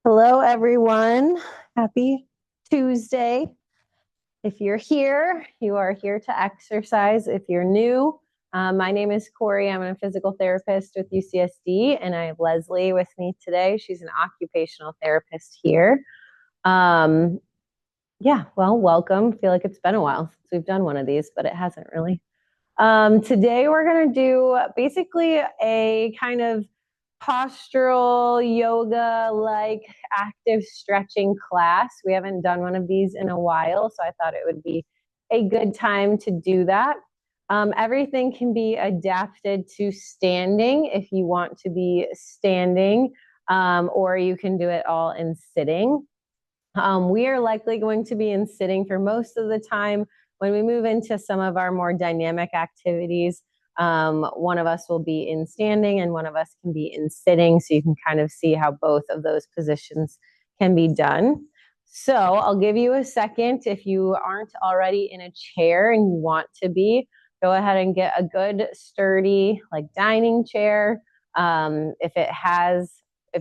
Hello, everyone. Happy Tuesday. If you're here, you are here to exercise. If you're new, my name is Corey. I'm a physical therapist with UCSD, and I have Leslie with me today. She's an occupational therapist here. Well, welcome. I feel like it's been a while since we've done one of these, but it hasn't really. Today, we're going to do basically a kind of postural yoga like active stretching class. We haven't done one of these in a while, so I thought it would be a good time to do that. Everything can be adapted to standing if you want to be standing, or you can do it all in sitting. We are likely going to be in sitting for most of the time. When we move into some of our more dynamic activities, one of us will be in standing and one of us can be in sitting. So you can kind of see how both of those positions can be done. So I'll give you a second. If you aren't already in a chair and you want to be, go ahead and get a good sturdy like dining chair. If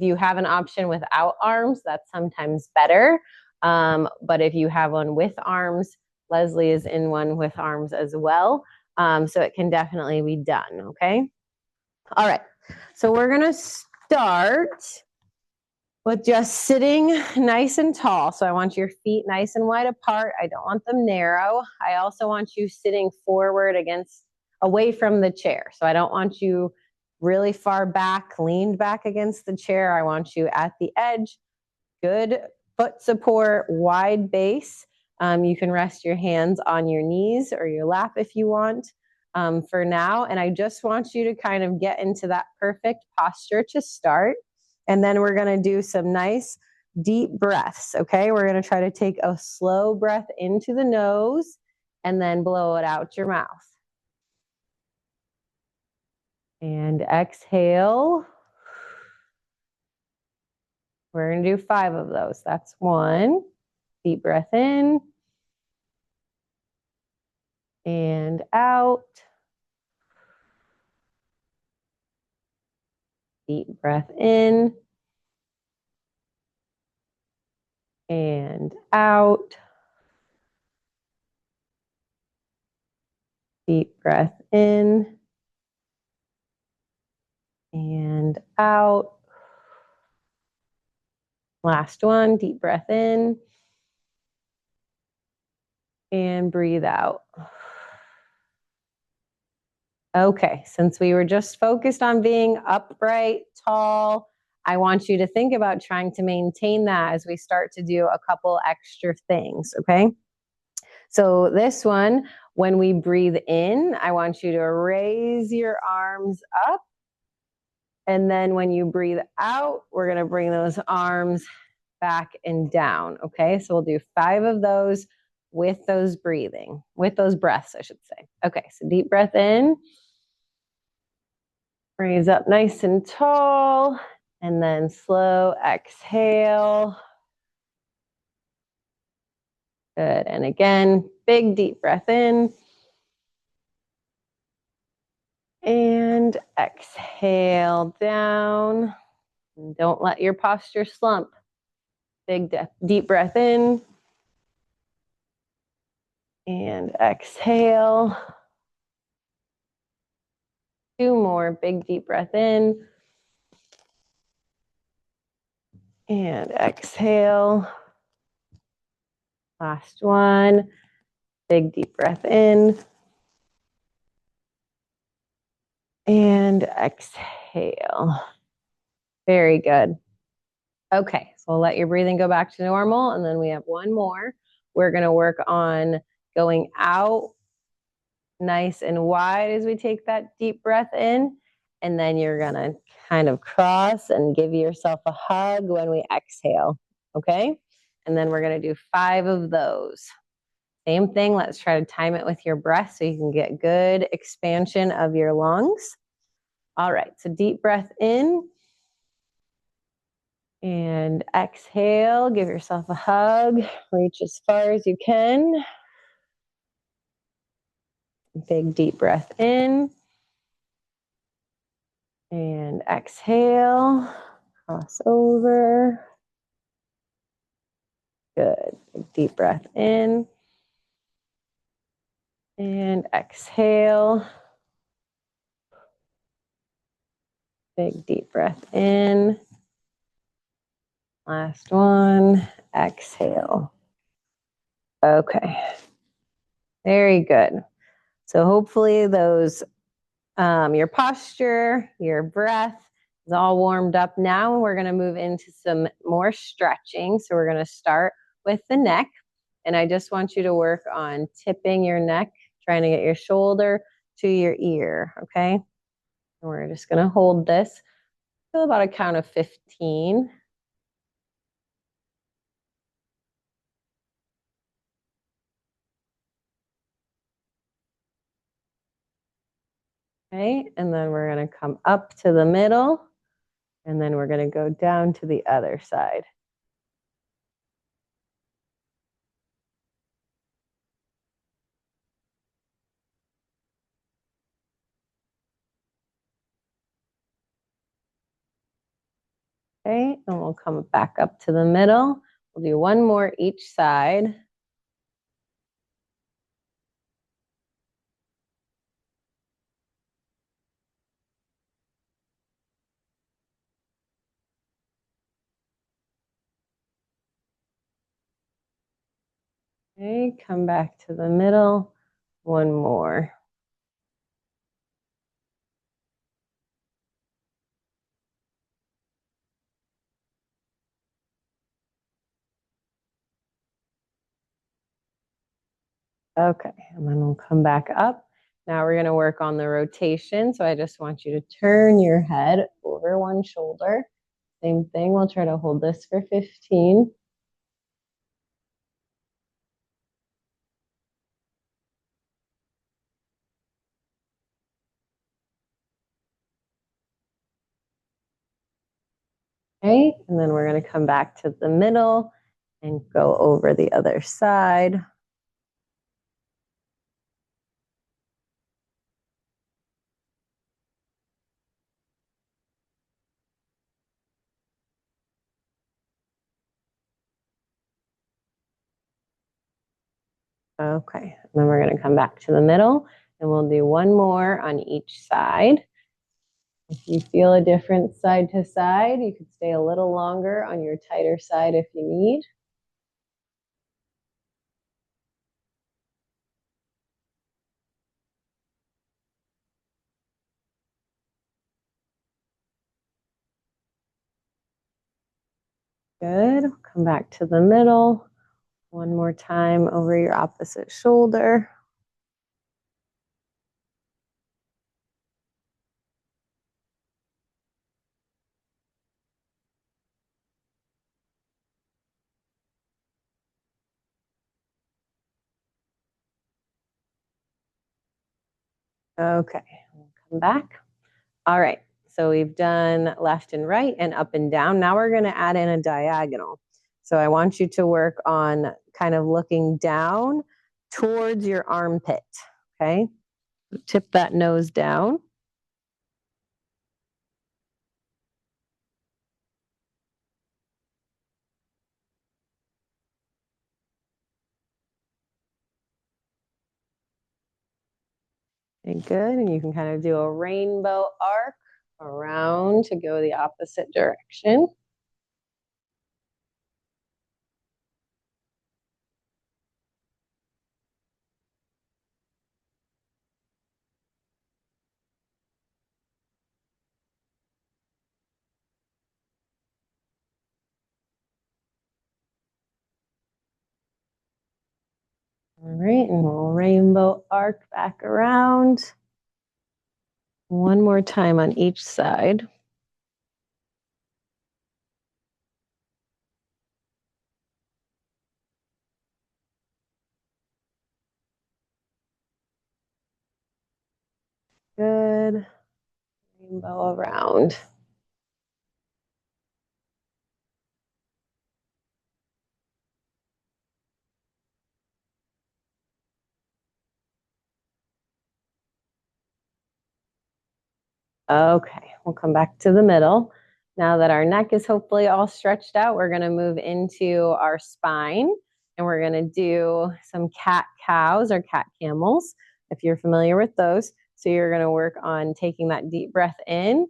you have an option without arms, that's sometimes better. But if you have one with arms, Leslie is in one with arms as well. So it can definitely be done, okay? All right, so we're gonna start with just sitting nice and tall. So I want your feet nice and wide apart. I don't want them narrow. I also want you sitting forward away from the chair. So I don't want you really far back, leaned back against the chair. I want you at the edge, good foot support, wide base. You can rest your hands on your knees or your lap if you want for now. And I just want you to kind of get into that perfect posture to start. And then we're going to do some nice deep breaths, okay? We're going to try to take a slow breath into the nose and then blow it out your mouth. And exhale. We're going to do 5 of those. That's 1. Deep breath in. And out. Deep breath in. And out. Deep breath in. And out. Last one, deep breath in. And breathe out. Okay, since we were just focused on being upright, tall, I want you to think about trying to maintain that as we start to do a couple extra things, okay? So this one, when we breathe in, I want you to raise your arms up. And then when you breathe out, we're going to bring those arms back and down, okay? So we'll do 5 of those with those breaths, I should say. Okay, so deep breath in. Raise up nice and tall, and then slow exhale. Good, and again, big deep breath in. And exhale down. And don't let your posture slump. Big deep breath in. And exhale. 2 more, big deep breath in. And exhale. Last one, big deep breath in. And exhale. Very good. Okay, so we'll let your breathing go back to normal, and then we have 1 more. We're going to work on going out nice and wide as we take that deep breath in, and then you're going to kind of cross and give yourself a hug when we exhale, okay? And then we're going to do 5 of those. Same thing, let's try to time it with your breath so you can get good expansion of your lungs. All right, so deep breath in. And exhale, give yourself a hug. Reach as far as you can. Big deep breath in. And exhale, cross over. Good. Big deep breath in and exhale. Big deep breath in. Last one. Exhale. Okay. Very good. So hopefully those, your posture, your breath is all warmed up now. We're going to move into some more stretching. So we're going to start with the neck. And I just want you to work on tipping your neck, trying to get your shoulder to your ear. Okay. And we're just going to hold this till about a count of 15. Okay. And then we're going to come up to the middle. And then we're going to go down to the other side. Okay, and we'll come back up to the middle. We'll do one more each side. Okay, come back to the middle. One more. Okay, and then we'll come back up. Now we're going to work on the rotation. So I just want you to turn your head over one shoulder. Same thing. We'll try to hold this for 15. Okay, and then we're going to come back to the middle and go over the other side. Okay, and then we're going to come back to the middle and we'll do one more on each side. If you feel a difference side to side, you could stay a little longer on your tighter side if you need. Good. Come back to the middle. One more time over your opposite shoulder. Okay, come back. All right, so we've done left and right and up and down. Now we're going to add in a diagonal. So I want you to work on kind of looking down towards your armpit. Okay, tip that nose down. Okay, good. And you can kind of do a rainbow arc around to go the opposite direction. All right, and we'll rainbow arc back around. One more time on each side. Good. Rainbow around. Okay, we'll come back to the middle. Now that our neck is hopefully all stretched out, we're going to move into our spine, and we're going to do some cat cows or cat camels, if you're familiar with those. So you're going to work on taking that deep breath in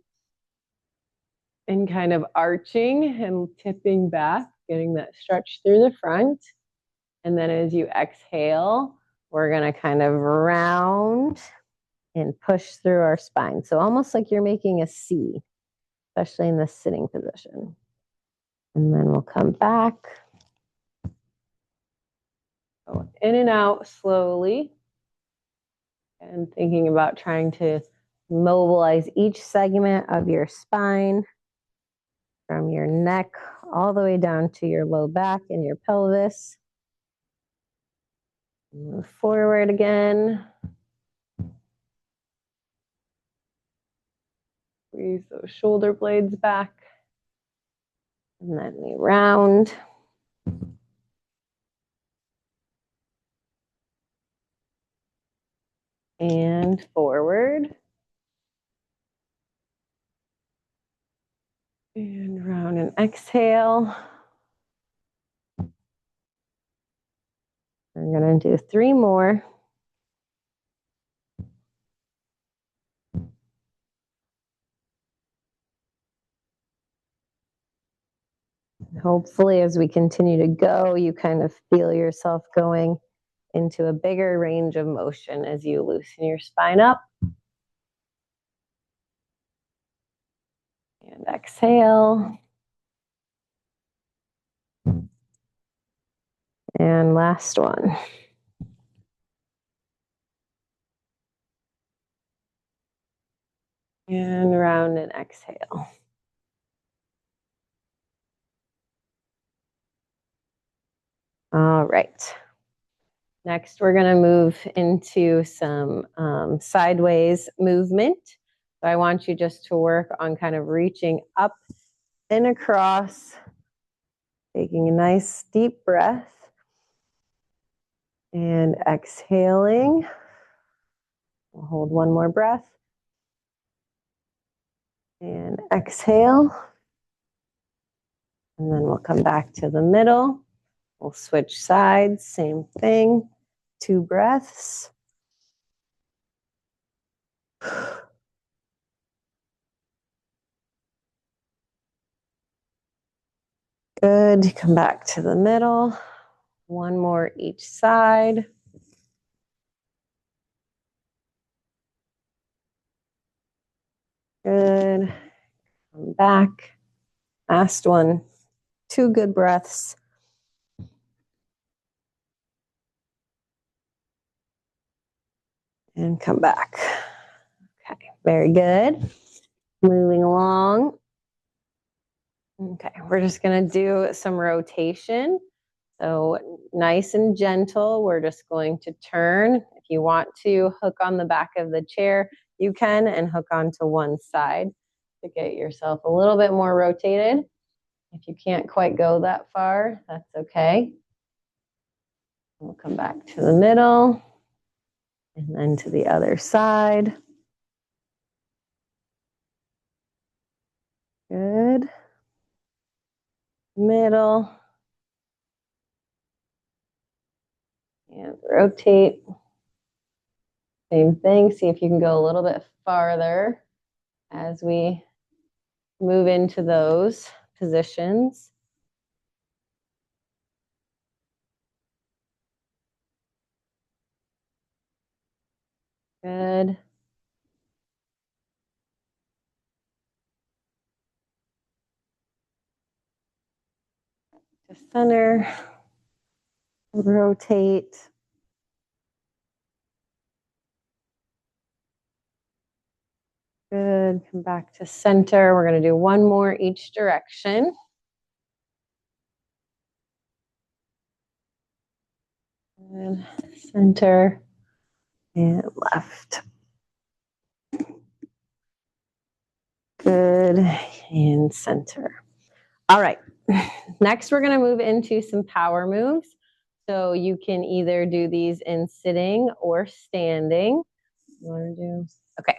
and kind of arching and tipping back, getting that stretch through the front. And then as you exhale, we're going to kind of round and push through our spine. So almost like you're making a C, especially in the sitting position. And then we'll come back. Go in and out slowly. And thinking about trying to mobilize each segment of your spine from your neck all the way down to your low back and your pelvis. Move forward again. Squeeze those shoulder blades back. And then we round. And forward. And round and exhale. We're going to do 3 more. Hopefully, as we continue to go, you kind of feel yourself going into a bigger range of motion as you loosen your spine up. And exhale. And last one. And round and exhale. All right. Next, we're going to move into some sideways movement. So I want you just to work on kind of reaching up and across, taking a nice deep breath and exhaling. We'll hold one more breath and exhale. And then we'll come back to the middle. We'll switch sides, same thing, 2 breaths. Good, come back to the middle. One more each side. Good, come back. Last one, 2 good breaths. And come back. Okay, very good. Moving along. Okay, we're just gonna do some rotation. So nice and gentle, we're just going to turn. If you want to hook on the back of the chair, you can, and hook onto one side to get yourself a little bit more rotated. If you can't quite go that far, that's okay. We'll come back to the middle and then to the other side. Good. Middle. And rotate. Same thing. See if you can go a little bit farther as we move into those positions. Good. To center. Rotate. Good. Come back to center. We're going to do one more each direction. And center and left. Good. And center. All right. Next, we're going to move into some power moves. So you can either do these in sitting or standing. You want to do? Okay.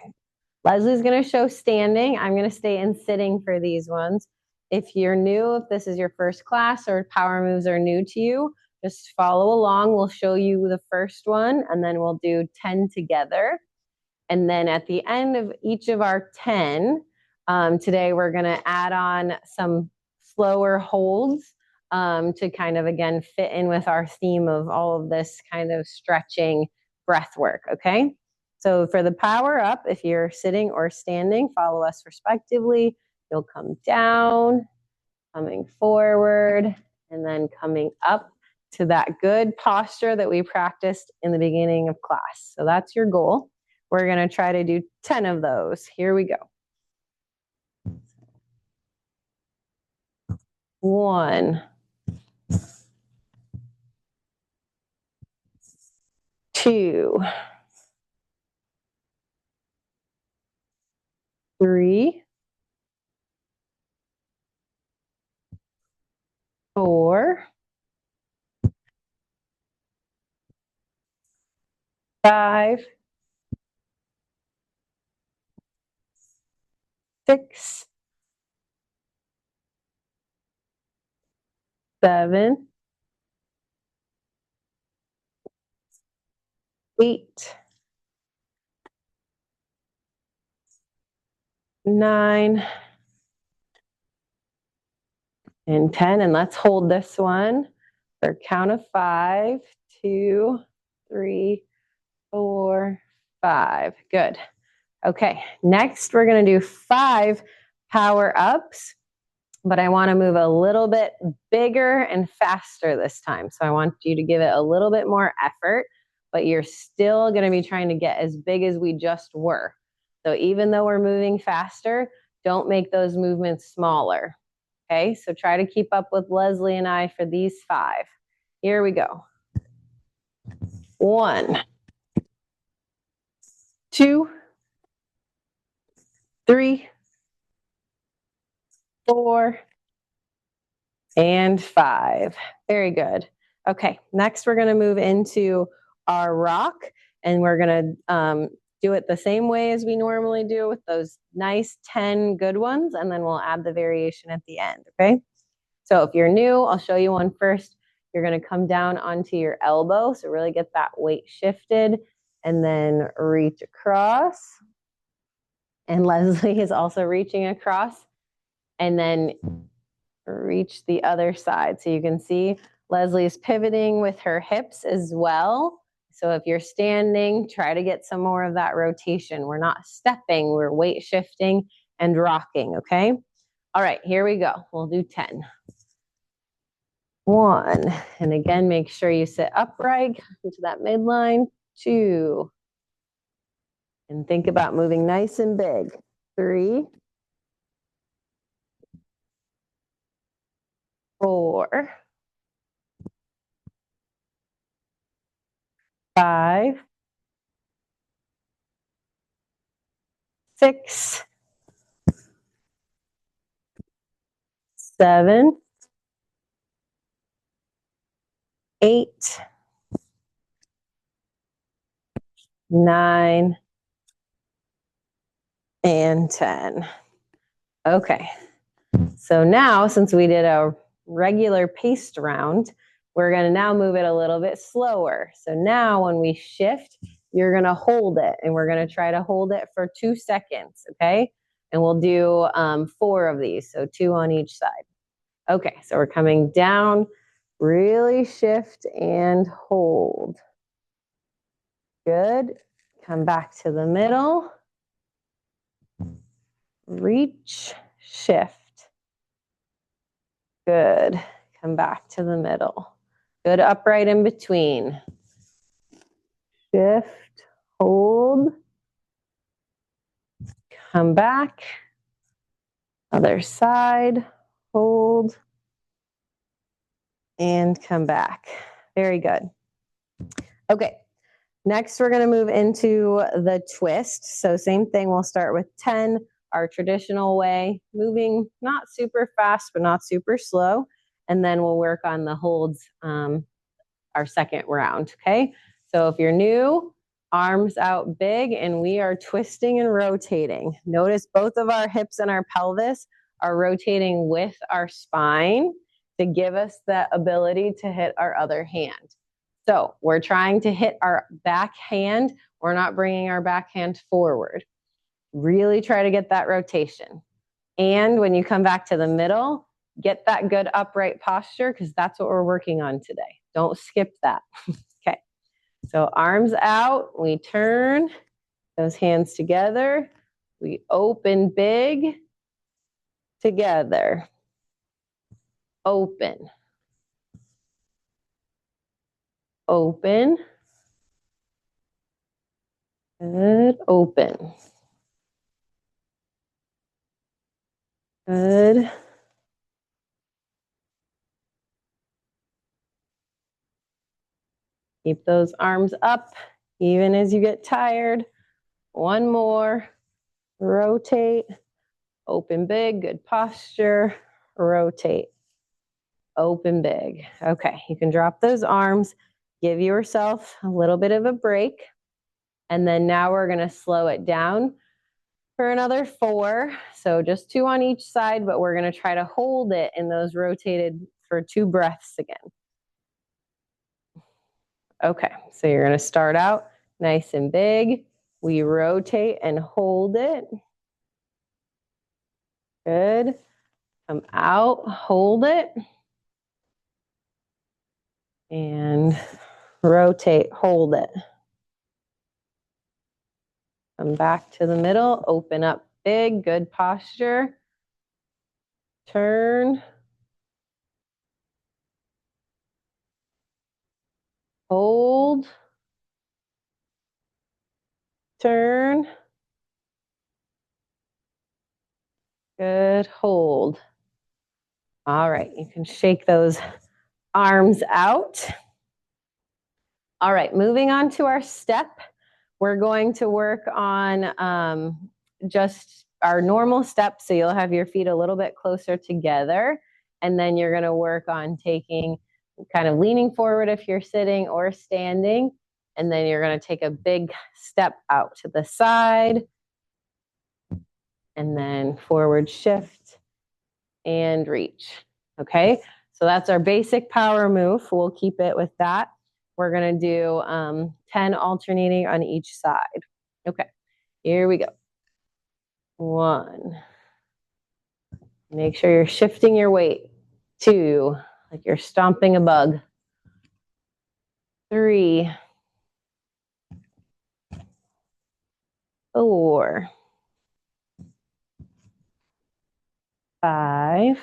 Leslie's going to show standing. I'm going to stay in sitting for these ones. If you're new, if this is your first class or power moves are new to you, just follow along. We'll show you the first one and then we'll do 10 together. And then at the end of each of our 10, today we're going to add on some slower holds to kind of, again, fit in with our theme of all of this kind of stretching breath work, okay? So for the power up, if you're sitting or standing, follow us respectively. You'll come down, coming forward, and then coming up to that good posture that we practiced in the beginning of class. So that's your goal. We're going to try to do 10 of those. Here we go. 1, 2, 3, 4, 5, 6, 7, 8, 9, and 10. And let's hold this one for a count of 5, 2, 3, 4, 5. Good. Okay, next we're going to do 5 power ups, but I want to move a little bit bigger and faster this time. So I want you to give it a little bit more effort, but you're still going to be trying to get as big as we just were. So even though we're moving faster, don't make those movements smaller. Okay, so try to keep up with Leslie and I for these 5. Here we go. 1, 2, 3, 4, and 5. Very good. Okay, next we're going to move into our rock, and we're going to do it the same way as we normally do with those nice 10 good ones, and then we'll add the variation at the end, okay? So if you're new, I'll show you one first. You're going to come down onto your elbow, so really get that weight shifted, and then reach across. And Leslie is also reaching across, and then reach the other side. So you can see Leslie is pivoting with her hips as well. So if you're standing, try to get some more of that rotation. We're not stepping, we're weight shifting and rocking, okay? All right, here we go. We'll do 10. 1, and again, make sure you sit upright into that midline. 2, and think about moving nice and big. 3, 4, 5, 6, 7, 8, 9, and 10. Okay, so now since we did a regular paced round, we're going to now move it a little bit slower. So now when we shift, you're going to hold it, and we're going to try to hold it for 2 seconds, okay? And we'll do 4 of these, so 2 on each side. Okay, so we're coming down, really shift and hold. Good. Come back to the middle. Reach, shift. Good. Come back to the middle. Good upright in between. Shift, hold. Come back. Other side, hold. And come back. Very good. Okay. Next, we're going to move into the twist. So same thing, we'll start with 10, our traditional way, moving not super fast, but not super slow. And then we'll work on the holds our second round, okay? So if you're new, arms out big, and we are twisting and rotating. Notice both of our hips and our pelvis are rotating with our spine to give us that ability to hit our other hand. So we're trying to hit our back hand. We're not bringing our back hand forward. Really try to get that rotation. And when you come back to the middle, get that good upright posture because that's what we're working on today. Don't skip that. Okay. So arms out, we turn those hands together. We open big, together. Open. Open. Good. Open. Good. Keep those arms up even as you get tired. One more. Rotate. Open big. Good posture. Rotate. Open big. Okay, you can drop those arms. Give yourself a little bit of a break. And then now we're going to slow it down for another 4. So just 2 on each side, but we're going to try to hold it in those rotated for 2 breaths again. Okay, so you're going to start out nice and big. We rotate and hold it. Good. Come out, hold it. And rotate, hold it. Come back to the middle, open up big, good posture. Turn. Hold. Turn. Good, hold. All right, you can shake those arms out. All right, moving on to our step. We're going to work on just our normal step, so you'll have your feet a little bit closer together, and then you're going to work on taking, kind of leaning forward if you're sitting or standing, and then you're going to take a big step out to the side, and then forward shift and reach. Okay, so that's our basic power move. We'll keep it with that. We're going to do 10 alternating on each side. Okay, here we go. 1. Make sure you're shifting your weight. 2, like you're stomping a bug. 3, 4, 5,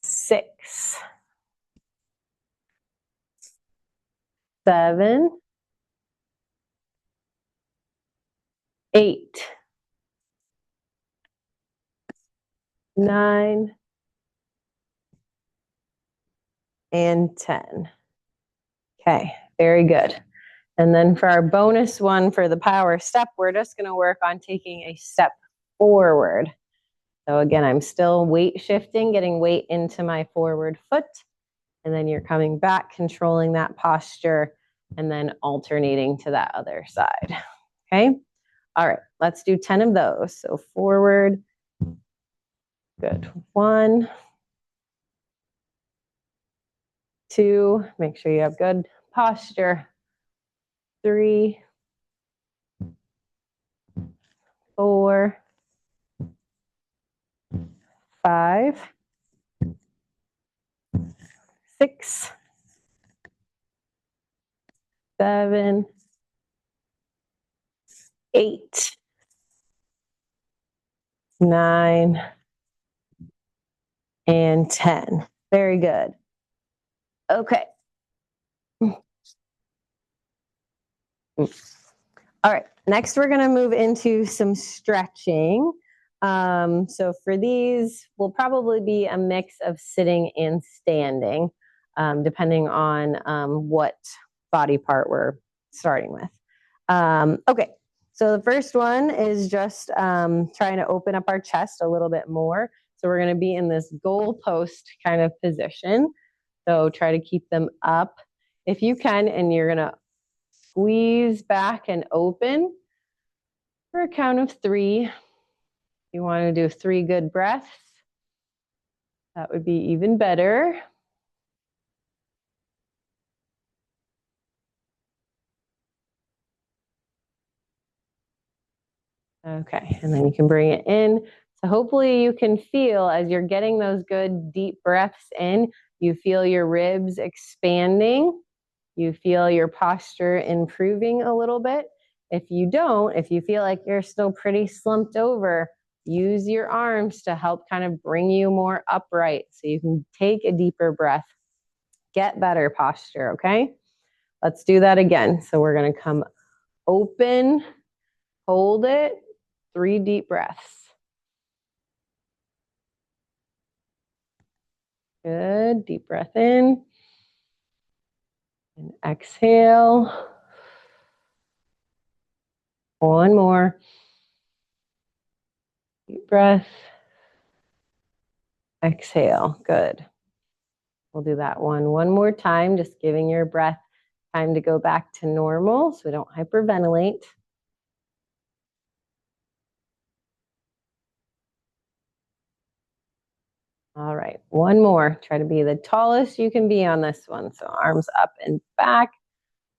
6, 7, 8, 9, and 10. Okay, very good. And then for our bonus one for the power step, we're just going to work on taking a step forward. So again, I'm still weight shifting, getting weight into my forward foot. And then you're coming back, controlling that posture, and then alternating to that other side. Okay? All right, let's do 10 of those. So forward. Good. 1, 2, make sure you have good posture. 3, 4, 5, 6, 7, 8, 9, and 10. Very good. Okay. All right, next we're going to move into some stretching. So for these, will probably be a mix of sitting and standing, depending on what body part we're starting with. Okay, so the first one is just trying to open up our chest a little bit more. So we're going to be in this goalpost kind of position. So try to keep them up if you can, and you're going to squeeze back and open for a count of 3. You want to do 3 good breaths. That would be even better. Okay, and then you can bring it in. So hopefully you can feel as you're getting those good deep breaths in, you feel your ribs expanding. You feel your posture improving a little bit. If you don't, if you feel like you're still pretty slumped over, use your arms to help kind of bring you more upright so you can take a deeper breath, get better posture, okay? Let's do that again. So we're going to come open, hold it, 3 deep breaths. Good. Deep breath in and exhale. One more. Deep breath. Exhale. Good. We'll do that one more time, just giving your breath time to go back to normal so we don't hyperventilate. All right, one more. Try to be the tallest you can be on this one. So arms up and back.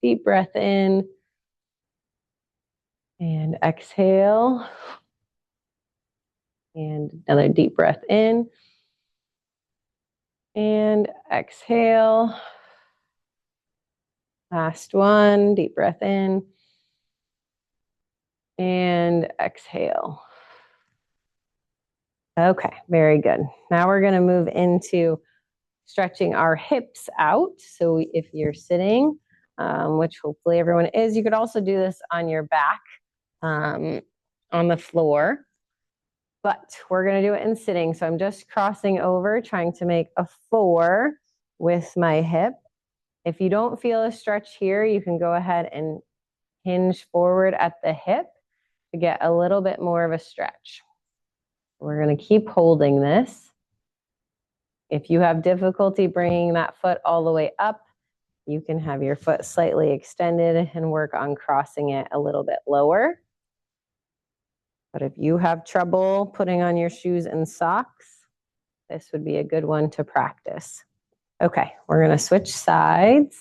Deep breath in. And exhale. And another deep breath in. And exhale. Last one. Deep breath in. And exhale. Okay, very good. Now we're going to move into stretching our hips out. So if you're sitting, which hopefully everyone is, you could also do this on your back on the floor. But we're going to do it in sitting. So I'm just crossing over, trying to make a 4 with my hip. If you don't feel a stretch here, you can go ahead and hinge forward at the hip to get a little bit more of a stretch. We're going to keep holding this. If you have difficulty bringing that foot all the way up, you can have your foot slightly extended and work on crossing it a little bit lower. But if you have trouble putting on your shoes and socks, this would be a good one to practice. Okay, we're going to switch sides.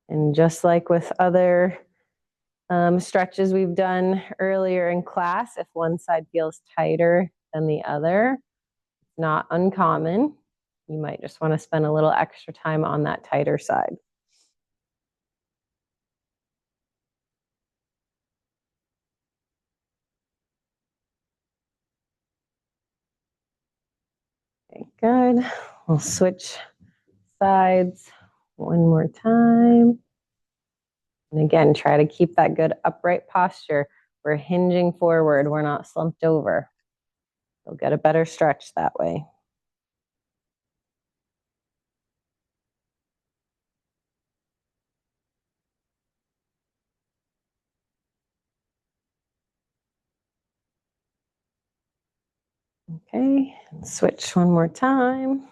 And just like with other stretches we've done earlier in class, if one side feels tighter than the other, it's not uncommon. You might just want to spend a little extra time on that tighter side. Okay, good. We'll switch sides one more time. And again, try to keep that good upright posture. We're hinging forward. We're not slumped over. You'll get a better stretch that way. Okay, and switch one more time.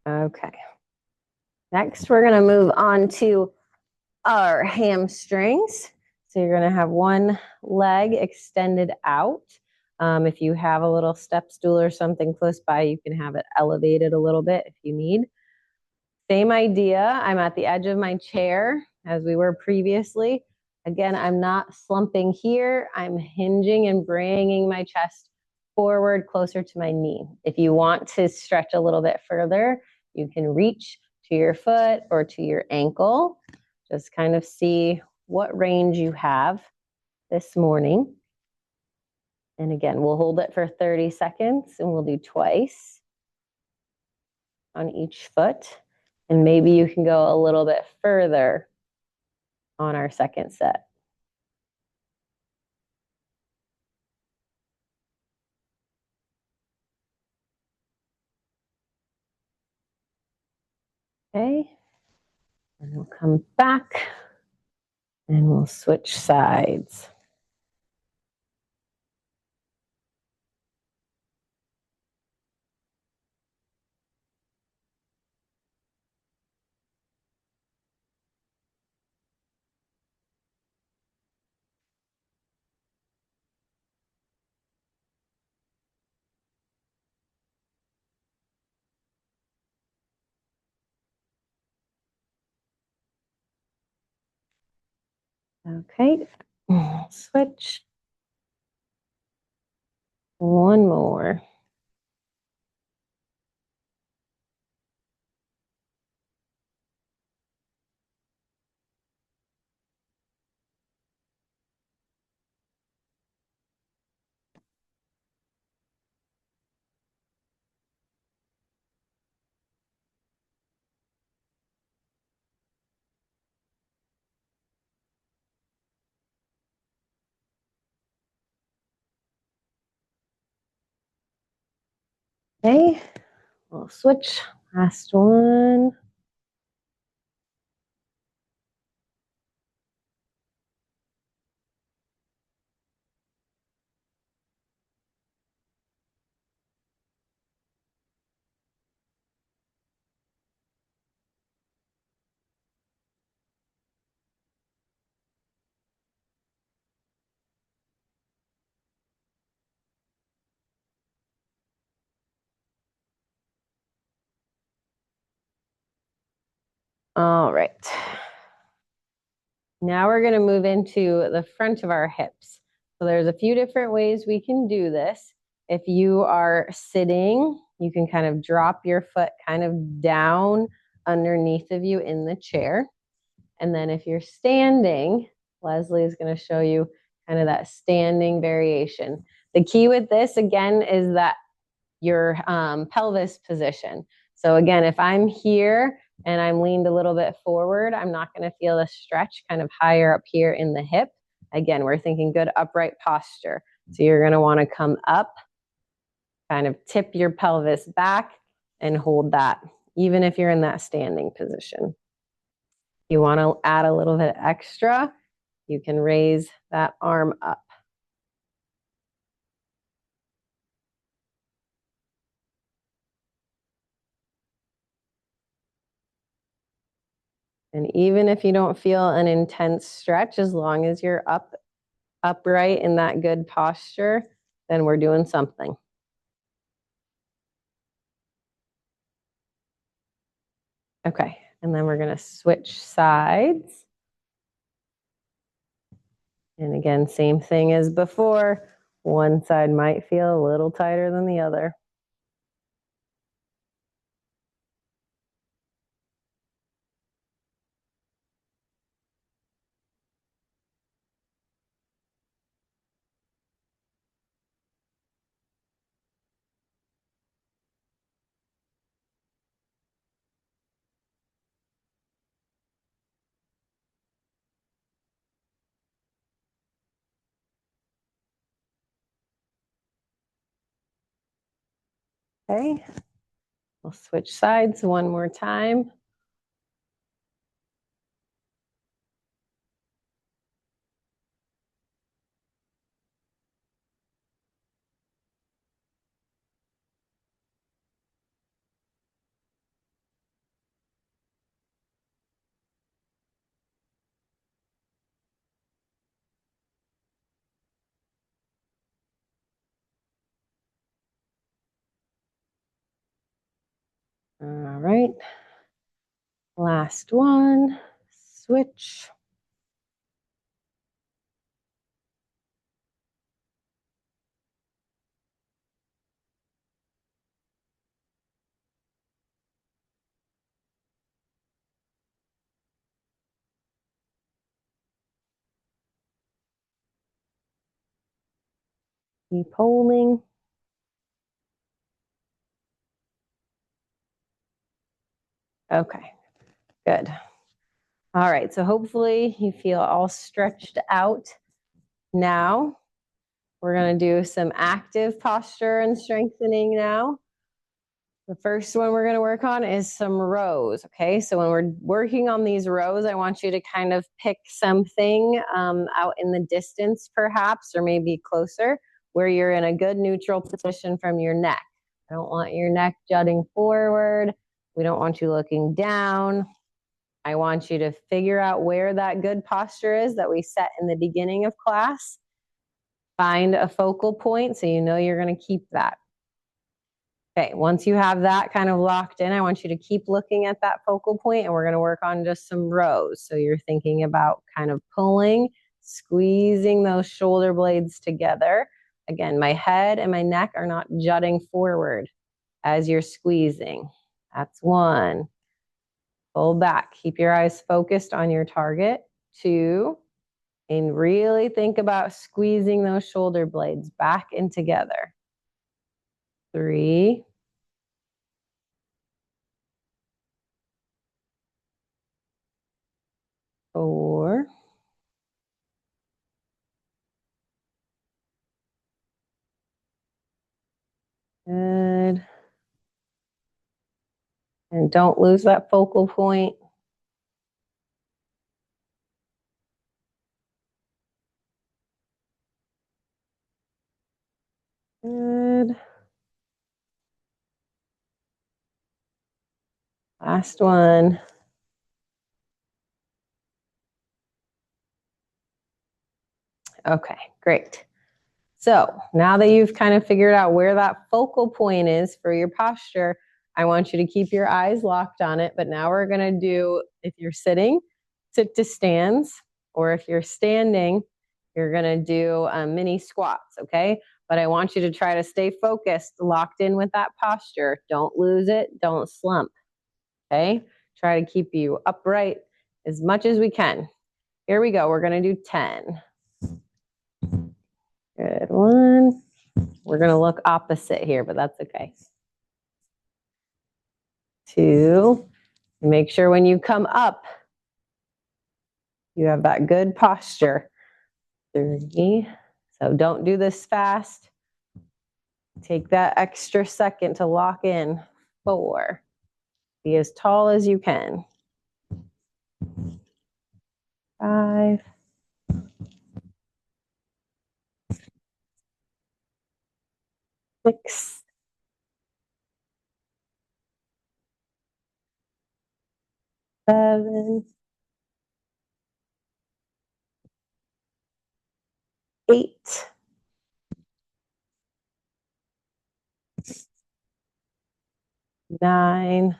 Okay. Next, we're going to move on to our hamstrings. So you're going to have one leg extended out. If you have a little step stool or something close by, you can have it elevated a little bit if you need. Same idea. I'm at the edge of my chair as we were previously. Again, I'm not slumping here. I'm hinging and bringing my chest forward closer to my knee. If you want to stretch a little bit further, you can reach to your foot or to your ankle. Just kind of see what range you have this morning. And again, we'll hold it for 30 seconds and we'll do twice on each foot. And maybe you can go a little bit further on our second set. Okay, and we'll come back and we'll switch sides. Okay, switch. One more. Okay, we'll switch. Last one. All right. Now we're going to move into the front of our hips. So there's a few different ways we can do this. If you are sitting, you can kind of drop your foot kind of down underneath of you in the chair. And then if you're standing, Leslie is going to show you kind of that standing variation. The key with this, again, is that your pelvis position. So again, if I'm here and I'm leaned a little bit forward, I'm not going to feel a stretch kind of higher up here in the hip. Again, we're thinking good upright posture. So you're going to want to come up, kind of tip your pelvis back and hold that, even if you're in that standing position. You want to add a little bit extra, you can raise that arm up. And even if you don't feel an intense stretch, as long as you're upright in that good posture, then we're doing something. Okay, and then we're going to switch sides. And again, same thing as before. One side might feel a little tighter than the other. Okay, we'll switch sides one more time. All right, last one, switch. Keep holding. Okay, good. All right, so hopefully you feel all stretched out. Now we're going to do some active posture and strengthening now. The first one we're going to work on is some rows. Okay, so when we're working on these rows, I want you to kind of pick something out in the distance, perhaps, or maybe closer, where you're in a good neutral position from your neck. I don't want your neck jutting forward. We don't want you looking down. I want you to figure out where that good posture is that we set in the beginning of class. Find a focal point so you know you're going to keep that. Okay, once you have that kind of locked in, I want you to keep looking at that focal point, and we're going to work on just some rows. So you're thinking about kind of pulling, squeezing those shoulder blades together. Again, my head and my neck are not jutting forward as you're squeezing. That's one. Pull back. Keep your eyes focused on your target. Two. And really think about squeezing those shoulder blades back and together. Three. Four. Good. And don't lose that focal point. Good. Last one. Okay, great. So now that you've kind of figured out where that focal point is for your posture, I want you to keep your eyes locked on it. But now we're going to do, if you're sitting, sit to stands, or if you're standing, you're going to do mini squats, okay? But I want you to try to stay focused, locked in with that posture. Don't lose it. Don't slump, okay? Try to keep you upright as much as we can. Here we go. We're going to do 10. Good one. We're going to look opposite here, but that's okay. 2. Make sure when you come up, you have that good posture. 3. So don't do this fast. Take that extra second to lock in. 4. Be as tall as you can. 5. 6. 7. 8. 9.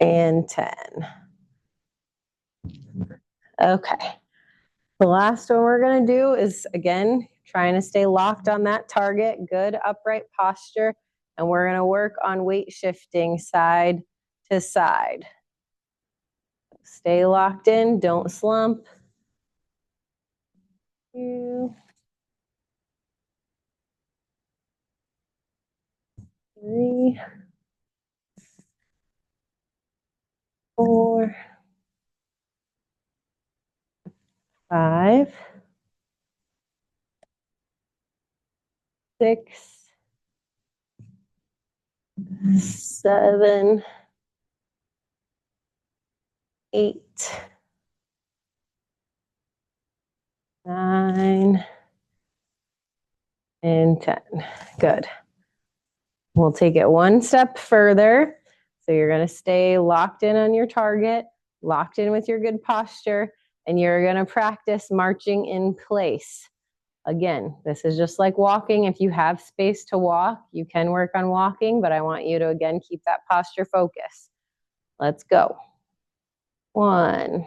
And 10. Okay. The last one we're going to do is, again, trying to stay locked on that target, good upright posture, and we're going to work on weight shifting side to side. Stay locked in, don't slump. 2, 3, 4, 5, 6, 7, 8, 9, and 10. Good. We'll take it one step further. So you're going to stay locked in on your target, locked in with your good posture, and you're going to practice marching in place. Again, this is just like walking. If you have space to walk, you can work on walking, but I want you to, again, keep that posture focus. Let's go. 1,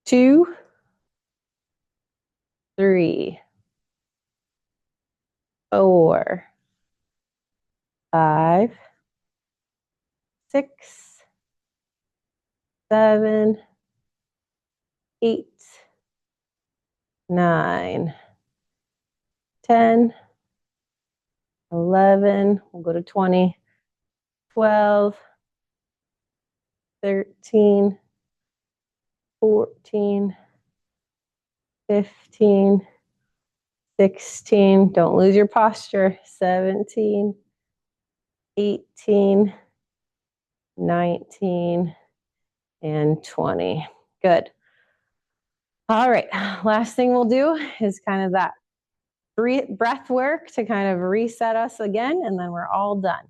2, 3, 4, 5, 6, 7, 8, 9, 10, 11, we'll go to 20, 12, 13, 14, 15, 16, don't lose your posture, 17, 18, 19, and 20. Good. All right, last thing we'll do is kind of that breath work to kind of reset us again, and then we're all done.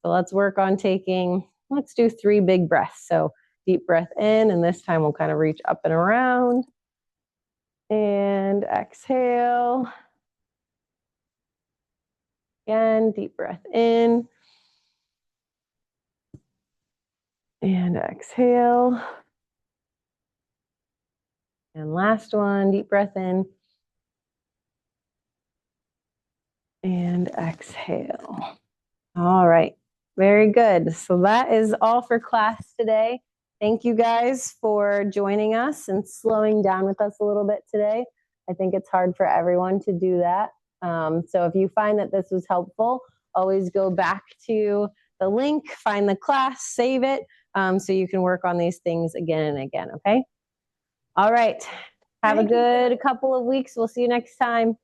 So let's work on taking, let's do 3 big breaths. So deep breath in, and this time we'll kind of reach up and around. And exhale. Again, deep breath in. And exhale. And last one, deep breath in. And exhale. All right, very good. So that is all for class today. Thank you guys for joining us and slowing down with us a little bit today. I think it's hard for everyone to do that. So if you find that this was helpful, always go back to the link, find the class, save it, so you can work on these things again and again, okay? All right, have a good couple of weeks. We'll see you next time.